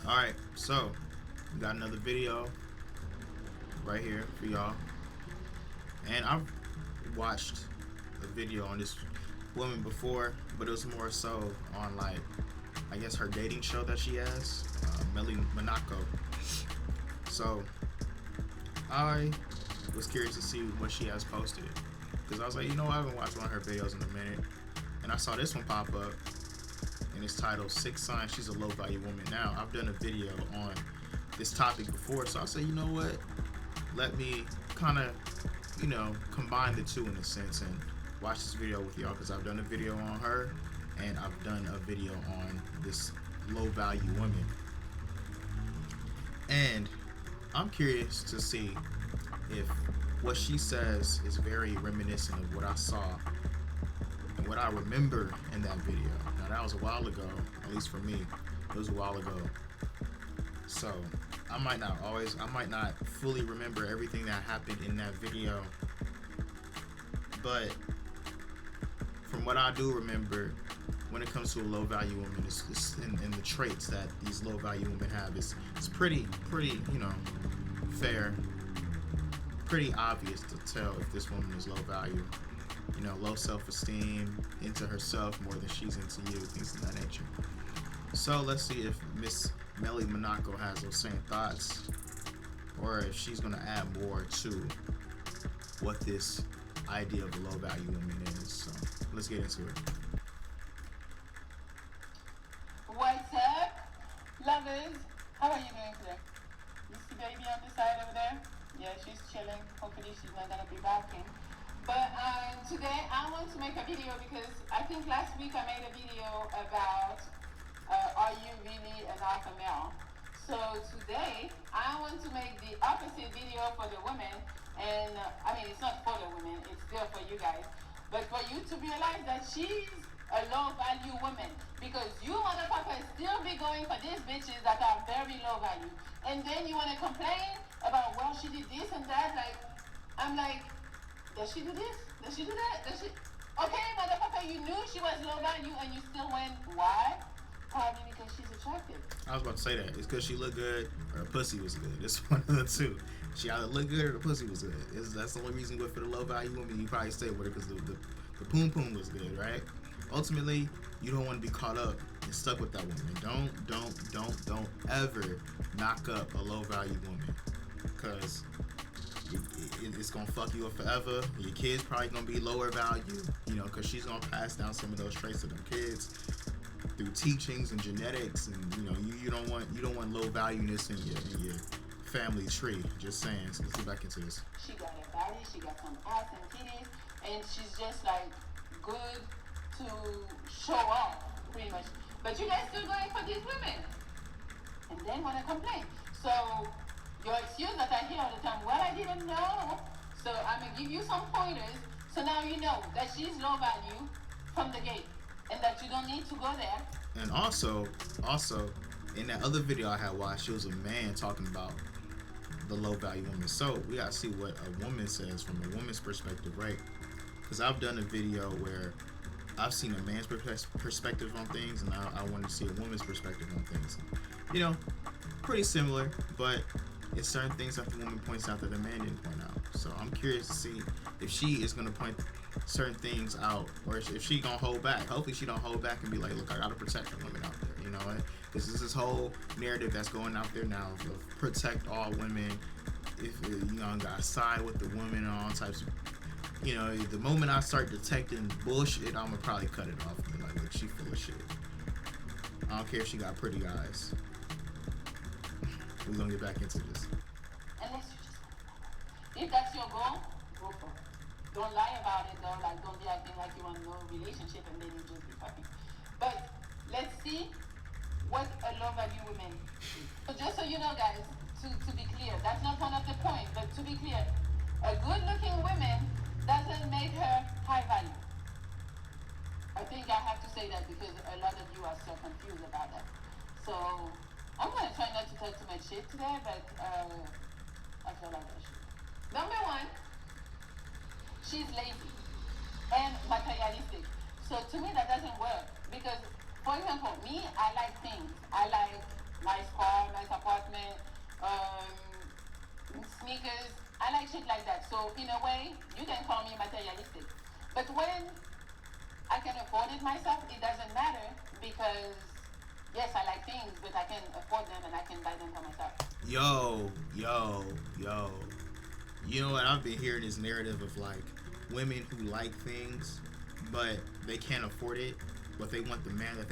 Alright, so we got another video right here for y'all. And I've watched a video on this woman before, but it was more so on, like, I guess her dating show that she has, Melli Monaco. So I was curious to see what she has posted, because I was like, I haven't watched one of her videos in a minute, and I saw this one pop up, and it's titled "6 Signs She's a Low Value Woman." Now, I've done a video on this topic before, so I said, you know what? Let me kind of, combine the two in a sense and watch this video with y'all, because I've done a video on her and I've done a video on this low value woman. And I'm curious to see if what she says is very reminiscent of what I saw and what I remember in that video. Now, that was a while ago, at least for me. It was a while ago. So I might not fully remember everything that happened in that video, but from what I do remember, when it comes to a low value woman, it's in the traits that these low value women have, it's pretty fair, pretty obvious to tell if this woman is low value. Low self-esteem, into herself more than she's into you, things of that nature. So let's see if Miss Melli Monaco has those same thoughts, or if she's gonna add more to what this idea of a low value woman is. So let's get into it. What's up, lovers? How are you doing today? You see baby on the side over there? Yeah, she's chilling. Hopefully she's not gonna be barking. But today I want to make a video because I think last week I made a video about are you really an alpha male? So today I want to make the opposite video for the women, and it's not for the women, it's still for you guys, but for you to realize that she's a low value woman, because you motherfuckers still be going for these bitches that are very low value, and then you want to complain about, well, she did this and that. I'm like, does she do this? Does she do that? Does she? Okay, motherfucker, you knew she was low value and you still went. Why? Probably because she's attractive. I was about to say that. It's because she looked good or her pussy was good. It's one of the two. She either looked good or the pussy was good. That's the only reason you went for the low value woman. You probably stayed with her because the poom poom was good, right? Ultimately, you don't want to be caught up and stuck with that woman. Don't ever knock up a low value woman, because it's gonna fuck you up forever. Your kids probably gonna be lower value, because she's gonna pass down some of those traits to them kids through teachings and genetics, and you don't want low valueness in your family tree. Just saying. So let's get back into this. She got a body, she got some ass and titties, and she's just like good to show off, pretty much. But you guys still going for these women, and then wanna complain. So your excuse that I hear all the time, well, I didn't know. So I'm gonna give you some pointers, so now you know that she's low value from the gate, and that you don't need to go there. And also, in that other video I had watched, it was a man talking about the low value woman. So we gotta see what a woman says from a woman's perspective, right? Because I've done a video where I've seen a man's perspective on things, and I want to see a woman's perspective on things. Pretty similar, but it's certain things that the woman points out that the man didn't point out. So I'm curious to see if she is going to point certain things out, or if she going to hold back. Hopefully she don't hold back and be like, look, I got to protect the women out there, because there's this whole narrative that's going out there now of protect all women. If got to side with the women and all types of, the moment I start detecting bullshit, I'm gonna probably cut it off and be like, look, she full of shit. I don't care if she got pretty eyes. We're gonna get back into this. Unless you just, if that's your goal, go for it. Don't lie about it though. Like, don't be acting like you want no relationship and then you just be fucking. But let's see what a low value woman is. So just so you know, guys, to be clear, that's not one of the points, but to be clear, a good looking woman doesn't make her high value. I think I have to say that because a lot of you are so confused about that. So I'm gonna try not to talk too much shit today, but I feel like I should. Number one, she's lazy and materialistic. So to me that doesn't work, because for example, me, I like things. I like nice car, nice apartment, sneakers. I like shit like that. So in a way, you can call me materialistic. But when I can afford it myself, it doesn't matter because yes, I like things, but I can afford them and I can buy them for myself. Yo. You know what? I've been hearing this narrative of like women who like things, but they can't afford it, but they want the man that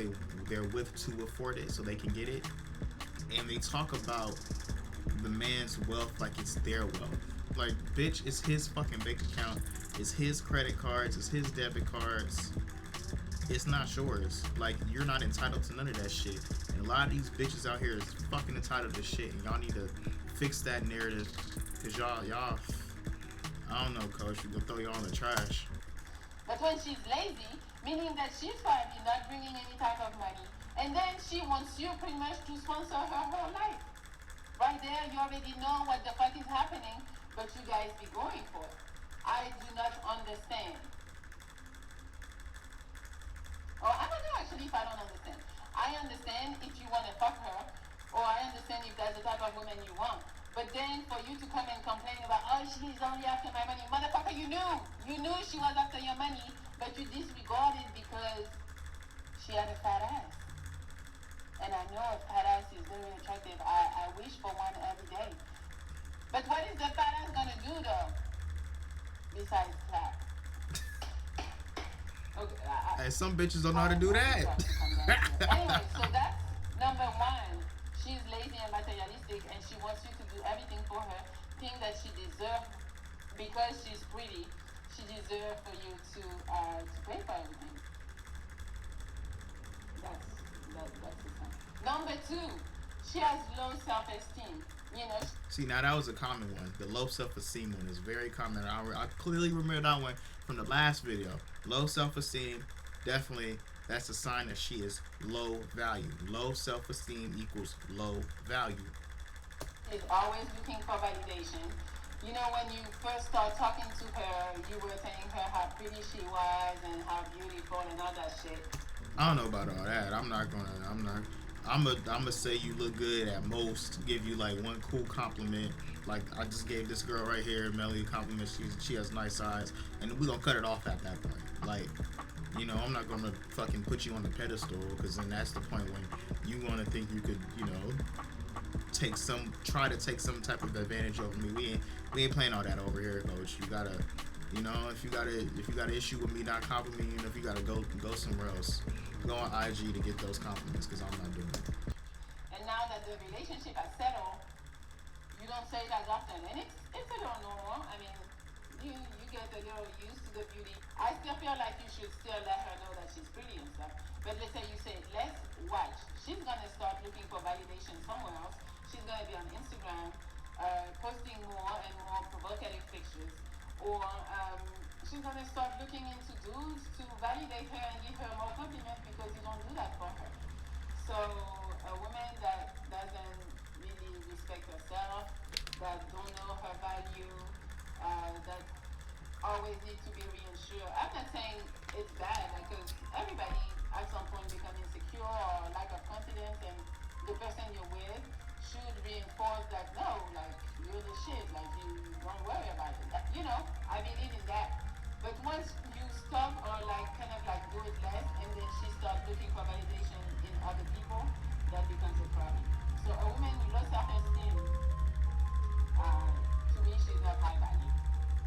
they're with to afford it so they can get it. And they talk about the man's wealth like it's their wealth. Like, bitch, it's his fucking bank account. It's his credit cards. It's his debit cards. It's not yours. Like, you're not entitled to none of that shit. And a lot of these bitches out here is fucking entitled to shit. And y'all need to fix that narrative. Cause y'all, I don't know, coach. You gonna throw y'all in the trash. But when she's lazy, meaning that she's probably not bringing any type of money, and then she wants you pretty much to sponsor her whole life. Right there, you already know what the fuck is happening, but you guys be going for it. I do not understand. Or I don't know actually if I don't understand. I understand if you want to fuck her, or I understand if that's the type of woman you want. But then for you to come and complain about, oh, she's only after my money. Motherfucker, you knew she was after your money, but you disregarded because she had a fat ass. And I know a fat ass is very attractive. I wish for one every day. But what is the fat ass gonna do though? Besides clap. Okay, And some bitches don't know how to do that. Anyway, so that's number one. She's lazy and materialistic, and she wants you to do everything for her. Think that she deserves, because she's pretty, she deserves for you to pay for everything. That's the thing. Number two, she has low self-esteem. You know. See, now that was a common one. The low self-esteem one is very common. I clearly remember that one from the last video. Low self-esteem, definitely, that's a sign that she is low value. Low self-esteem equals low value. Is always looking for validation. You know, when you first start talking to her, you were telling her how pretty she was and how beautiful and all that shit. I don't know about all that. I'm gonna say you look good at most. Give you like one cool compliment. Like I just gave this girl right here, Melli, a compliment. She has nice eyes, and we gonna cut it off at that point. Like, you know, I'm not gonna fucking put you on the pedestal, because then that's the point when you gonna think you could, you know, try to take some type of advantage over me. We ain't playing all that over here, coach. You gotta, you know, if you got an issue with me not complimenting you, if you gotta go somewhere else. Go on IG to get those compliments, because I'm not doing it. And now that the relationship has settled, you don't say it as often, and it's a little normal. I mean, you get a little used to the beauty. I still feel like you should still let her know that she's pretty and stuff. But let's say you say less, watch. She's gonna start looking for validation somewhere else. She's gonna be on Instagram, posting more and more provocative pictures, or she's gonna start looking into dudes to validate her and give her more compliments because you don't do that for her. So a woman that doesn't really respect herself, that don't know her value, that always needs to be reassured. I'm not saying it's bad, because everybody at some point become insecure or lack of confidence, and the person you're with should reinforce that, no, like, you're the shit, like, you don't worry about it. You know, I believe in that. But once you stop or like kind of like do it less, and then she starts looking for validation in other people, that becomes a problem. So a woman with low self-esteem, to me, she's not high value.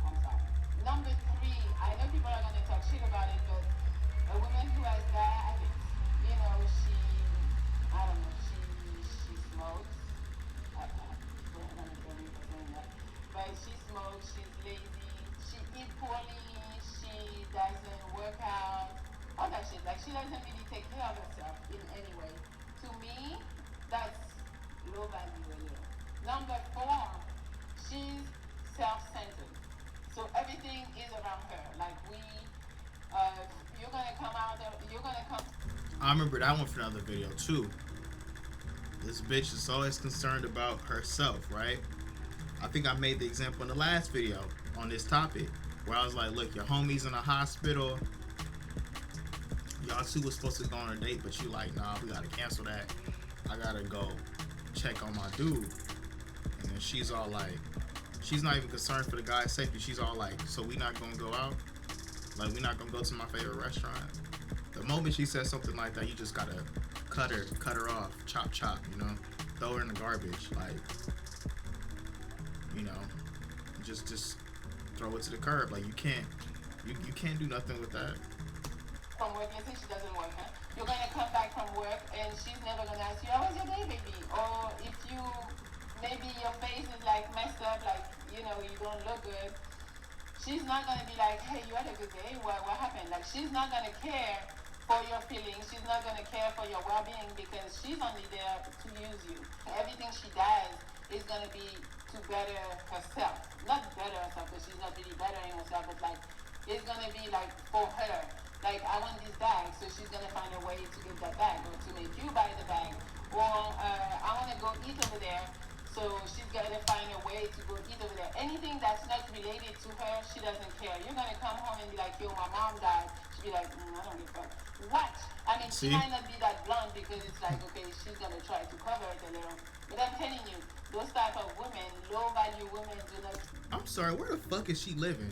I'm sorry. Number three, I know people are gonna talk shit about it, but a woman who has bad habits, you know, I don't know, she smokes. I don't know if I'm saying that, but she smokes. She's lazy. She eats poorly. She doesn't work out, all that shit. Like, she doesn't really take care of herself in any way. To me, that's low value a little. Number four, she's self-centered. So everything is around her. Like, you're gonna come. I remember that one from another video too. This bitch is always concerned about herself, right? I think I made the example in the last video on this topic, where I was like, look, your homie's in a hospital. Y'all two was supposed to go on a date, but you like, nah, we gotta cancel that. I gotta go. check on my dude. And then she's all like, she's not even concerned for the guy's safety. She's all like, so we not gonna go out? Like, we not gonna go to my favorite restaurant? The moment she says something like that, you just gotta cut her off, chop, chop, you know, throw her in the garbage, like, you know, just throw it to the curb. Like, you can't do nothing with that. From work, let's say she doesn't work, huh? You're gonna come back from work and she's never gonna ask you, how was your day, baby? Or if you, maybe your face is like messed up, like, you know, you don't look good. She's not gonna be like, hey, you had a good day? What happened? Like, she's not gonna care for your feelings. She's not gonna care for your well-being because she's only there to use you. Everything she does is gonna be to better herself. Not better herself because she's not really bettering herself, but like, it's gonna be like for her. Like, I want this bag, so she's gonna find a way to get that bag or to make you buy the bag. Or I wanna go eat over there, so she's gonna find a way to go eat over there. Anything that's not related to her, she doesn't care. You're gonna come home and be like, yo, my mom died. She'll be like, I don't give a fuck. What? I mean, she might not be that blunt because it's like, okay, she's gonna try to cover it a little. But I'm telling you, those type of women, low value women do not. I'm sorry, where the fuck is she living?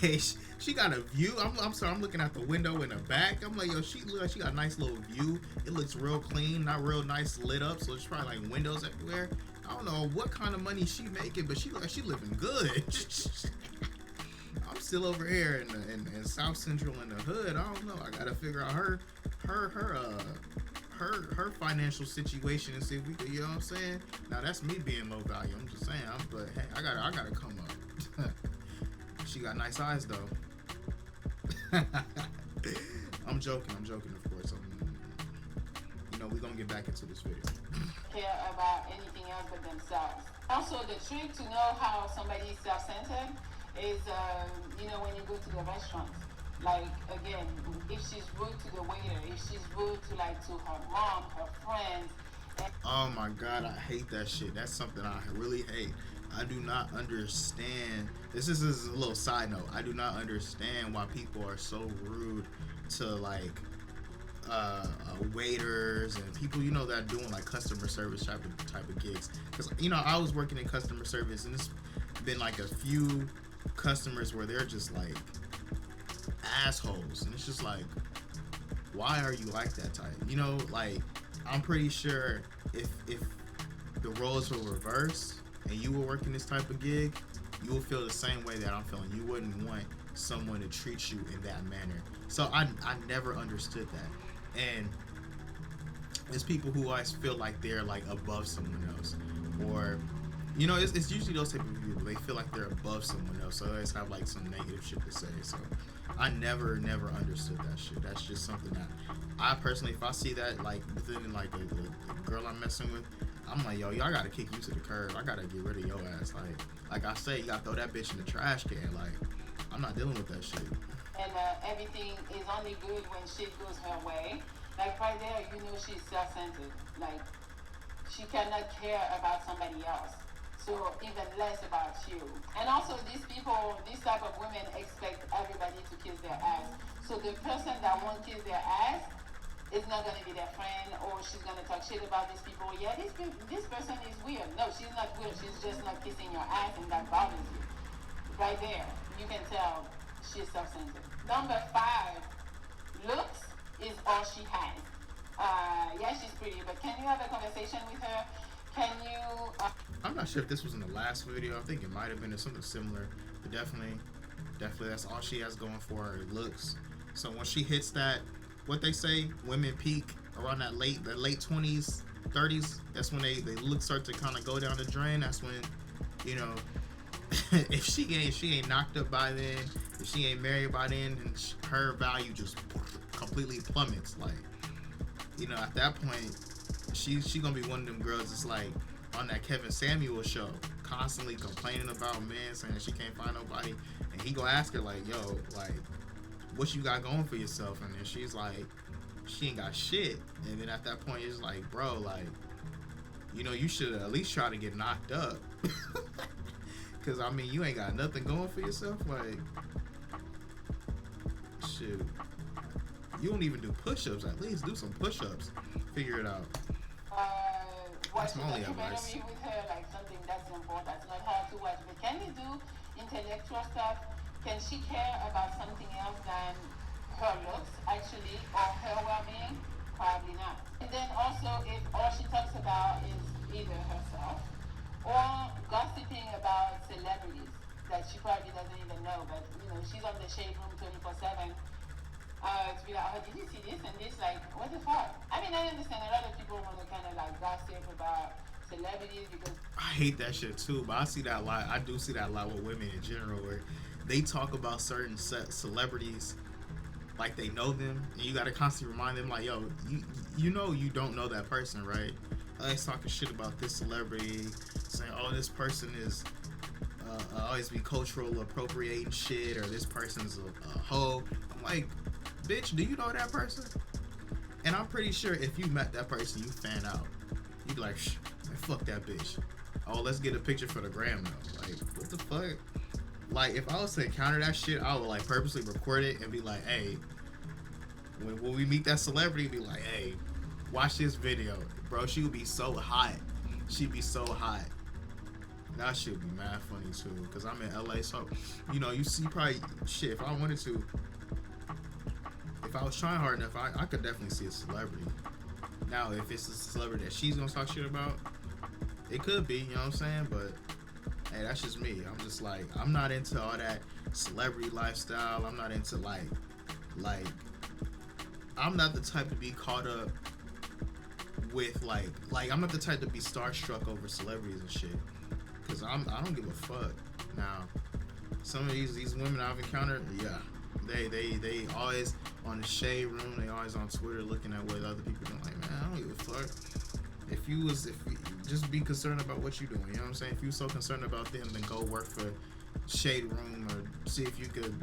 Hey, she got a view. I'm sorry, I'm looking out the window in the back. I'm like, yo, she got a nice little view. It looks real clean, not real nice lit up. So it's probably like windows everywhere. I don't know what kind of money she making, but she living good. I'm still over here in South Central in the hood. I don't know. I gotta figure out her financial situation and see if we could, you know what I'm saying? Now that's me being low value. I'm just saying. But hey, I gotta come up. She got nice eyes though. I'm joking, of course. You know, we're gonna get back into this video. Care about anything else but themselves. Also, the trick to know how somebody is self-centered is, you know, when you go to the restaurants. Like, again, if she's rude to the waiter, if she's rude to her mom, her friends. Oh my God, I hate that shit. That's something I really hate. I do not understand. This is a little side note. I do not understand why people are so rude to like waiters and people, you know, that are doing like customer service type of gigs. Because, you know, I was working in customer service and it's been like a few customers where they're just like assholes, and it's just like, why are you like that type? You know, like, I'm pretty sure if the roles were reversed and you were working this type of gig, you would feel the same way that I'm feeling. You wouldn't want someone to treat you in that manner. So I never understood that. And there's people who always feel like they're like above someone else, or, you know, it's usually those type of people. They feel like they're above someone else, so they always have like some negative shit to say. So I never understood that shit. That's just something that I personally, if I see that like within like a girl I'm messing with, I'm like, yo, y'all gotta kick you to the curb. I gotta get rid of your ass. Like I say, you gotta throw that bitch in the trash can. Like, I'm not dealing with that shit. And everything is only good when shit goes her way. Like right there, you know she's self-centered. Like, she cannot care about somebody else. So even less about you. And also these people, these type of women expect everybody to kiss their ass. So the person that won't kiss their ass is not going to be their friend, or she's going to talk shit about these people. Yeah, this person is weird. No, she's not weird. She's just not kissing your ass, and that bothers you. Right there, you can tell she's self-centered. Number 5, looks is all she has. Yeah, she's pretty, but can you have a conversation with her? Can you... I'm not sure if this was in the last video. I think it might have been something similar, but definitely that's all she has going for her, looks. So when she hits that, what they say, women peak around that late 20s, 30s. That's when they look start to kind of go down the drain. That's when, you know, if she ain't knocked up by then, if she ain't married by then, then her value just completely plummets. Like, you know, at that point, she gonna be one of them girls that's like on that Kevin Samuel show, constantly complaining about men, saying she can't find nobody, and he gonna ask her like, yo, like, what you got going for yourself? And then she's like, she ain't got shit. And then at that point, it's like, bro, like, you know, you should at least try to get knocked up. Because, I mean, you ain't got nothing going for yourself. Like, shoot. You don't even do push-ups. At least do some push-ups. Figure it out. That's watch my a only advice. documentary with her, like something that's important. That's not hard to watch. But can we do intellectual stuff? Can she care about something else than her looks, actually, or her well-being? Probably not. And then also, if all she talks about is either herself or gossiping about celebrities that she probably doesn't even know, but she's on the shade room 24/7. To be like, oh, did you see this and this? Like, what the fuck? I mean, I understand a lot of people want to kind of like gossip about celebrities because I hate that shit too, but I see that a lot. I do see that a lot with women in general, where they talk about certain celebrities like they know them, and you gotta constantly remind them, like, yo, you know you don't know that person, right? Always talking shit about this celebrity, saying, oh, this person is always be cultural appropriating shit, or this person's a hoe. I'm like, bitch, do you know that person? And I'm pretty sure if you met that person, you fan out. You'd be like, fuck that bitch. Oh, let's get a picture for the gram though. Like, what the fuck? Like, if I was to encounter that shit, I would like purposely record it and be like, hey, when we meet that celebrity, be like, hey, watch this video, bro. She would be so hot. She'd be so hot. That shit would be mad funny too, cause I'm in LA, so you see probably shit. If I wanted to, if I was trying hard enough, I could definitely see a celebrity. Now, if it's a celebrity that she's gonna talk shit about, it could be, you know what I'm saying? But hey, that's just me. I'm just like, I'm not into all that celebrity lifestyle. I'm not into like I'm not the type to be caught up with like I'm not the type to be starstruck over celebrities and shit. Cause I don't give a fuck. Now, some of these women I've encountered, yeah, they always on the shade room. They always on Twitter looking at what other people doing. Like, man, I don't give a fuck. If you just be concerned about what you're doing, you know what I'm saying? If you're so concerned about them, then go work for Shade Room or see if you could.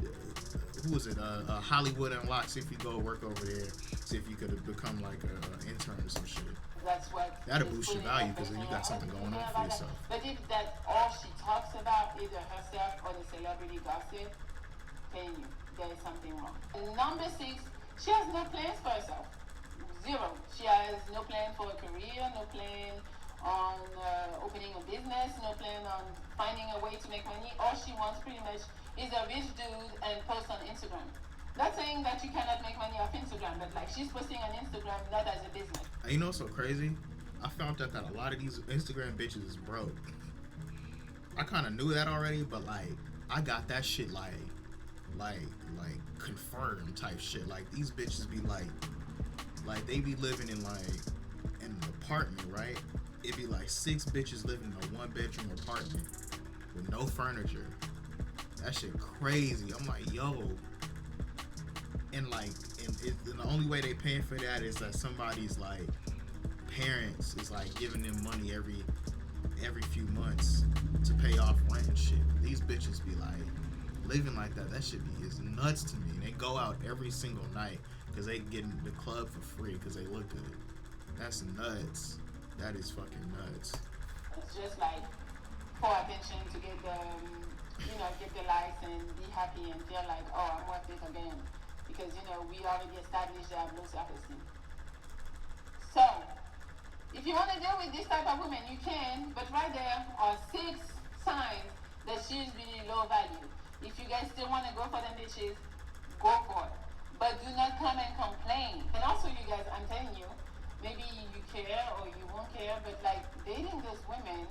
Who is it? Hollywood Unlocked. See if you go work over there. See if you could become like a intern or some shit. that's what That'll boost your value because then you got something going on for yourself. But if that's all she talks about, either herself or the celebrity gossip, then there is something wrong. And number 6, she has no plans for herself. Zero. She has no plan for a career, no plan on opening a business, no plan on finding a way to make money. All she wants pretty much is a rich dude and post on Instagram. Not saying that you cannot make money off Instagram, but like she's posting on Instagram not as a business. You know what's so crazy? I found out that a lot of these Instagram bitches is broke. I kind of knew that already, but like I got that shit like confirmed type shit. Like these bitches be like they be living in an apartment, right? It'd be like 6 bitches living in a 1-bedroom apartment with no furniture. That shit crazy. I'm like, yo. And the only way they paying for that is that somebody's like parents is like giving them money every few months to pay off rent and shit. These bitches be like living like that. That shit is nuts to me. They go out every single night because they get in the club for free because they look good. That's nuts. That is fucking nuts. It's just like for attention to get the get the likes and be happy and feel like, oh, I'm worth it again. Because we already established that low self-esteem. So if you want to deal with this type of woman, you can, but right there are 6 signs that she's really low value. If you guys still want to go for them bitches, go for it. But do not come and complain. And also, you guys, I'm telling you, maybe you care or you won't care, but like dating those women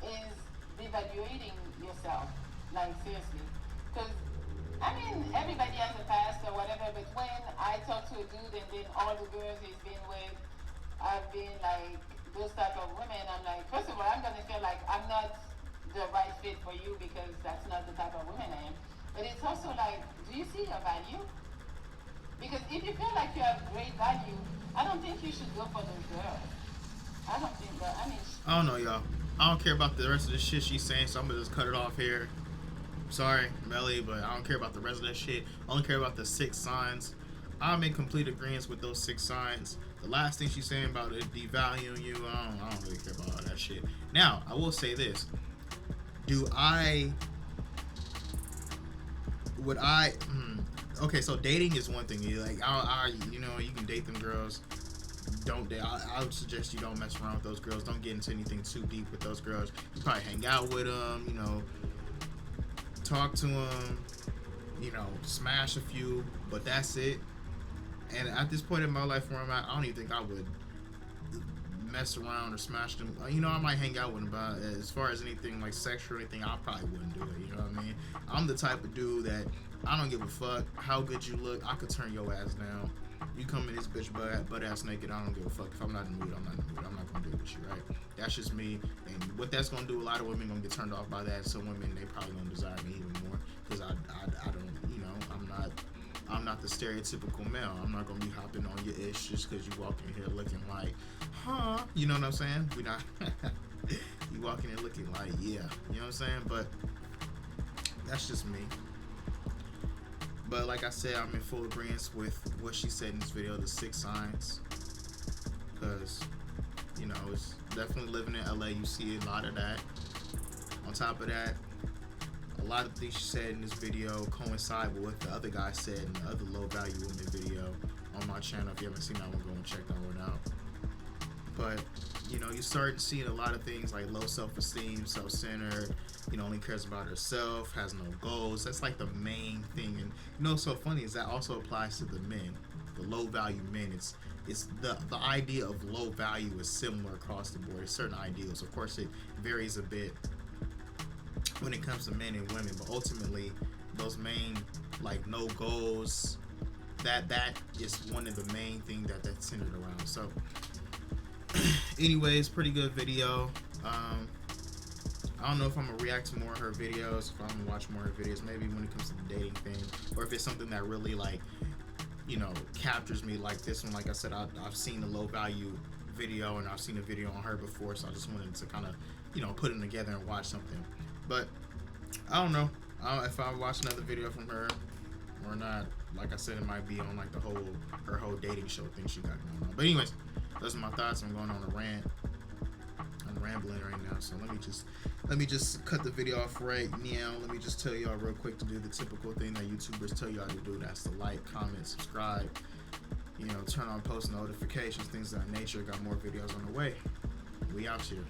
is devaluating yourself. Like seriously. Because I mean, everybody has a past or whatever, but when I talk to a dude and then all the girls he's been with, I've been like those type of women, I'm like, first of all, I'm gonna feel like I'm not the right fit for you because that's not the type of woman I am. But it's also like, do you see your value? Because if you feel like you have great value, I don't think you should go for those girls. I don't think that. I don't know, y'all. I don't care about the rest of the shit she's saying, so I'm gonna just cut it off here. Sorry, Melli, but I don't care about the rest of that shit. I only care about the 6 signs. I'm in complete agreement with those 6 signs. The last thing she's saying about it devaluing you, I don't really care about all that shit. Now, I will say this. Okay, so dating is one thing. You like, you can date them girls. don't date. I would suggest you don't mess around with those girls. Don't get into anything too deep with those girls. You probably hang out with them, you know, talk to them, you know, smash a few, but that's it. And at this point in my life where I'm at, I don't even think I would mess around or smash them. You know, I might hang out with them, but as far as anything like sexual or anything, I probably wouldn't do it. You know what I mean? I'm the type of dude that I don't give a fuck how good you look. I could turn your ass down. You come in this bitch butt ass naked. I don't give a fuck. If I'm not in the mood, I'm not in the mood. I'm not gonna deal with you, right? That's just me. And what that's gonna do, a lot of women gonna get turned off by that. Some women, they probably gonna desire me even more because I don't, you know, I'm not the stereotypical male. I'm not gonna be hopping on your ish just because you walk in here looking like, huh? You know what I'm saying? We not. You walk in here looking like, yeah. You know what I'm saying? But that's just me. But like I said, I'm in full agreement with what she said in this video, the 6 signs. Because, you know, it's definitely living in LA. You see a lot of that. On top of that, a lot of things she said in this video coincide with what the other guy said in the other low value woman video on my channel. If you haven't seen that one, go and check that one out. But, you know, you start seeing a lot of things like low self-esteem, self-centered, you know, only cares about herself, has no goals. That's like the main thing. And you know what's so funny is that also applies to the men, the low value men. It's the idea of low value is similar across the board. There's certain ideals. Of course, it varies a bit when it comes to men and women, but ultimately those main like no goals, that is one of the main things that's centered around. So anyways, pretty good video. I don't know if I'm gonna react to more of her videos, if I'm gonna watch more of her videos, maybe when it comes to the dating thing, or if it's something that really like, you know, captures me like this one. Like I said, I've seen the low value video and I've seen a video on her before, so I just wanted to kind of, you know, put them together and watch something. But I don't know if I watch another video from her or not. Like I said, it might be on like her whole dating show thing she got going on. But anyways, those are my thoughts. I'm going on a rant. I'm rambling right now, so let me just cut the video off right now. Let me just tell y'all real quick to do the typical thing that YouTubers tell y'all to do. That's to like, comment, subscribe, you know, turn on post notifications, things of that nature. Got more videos on the way. We out here.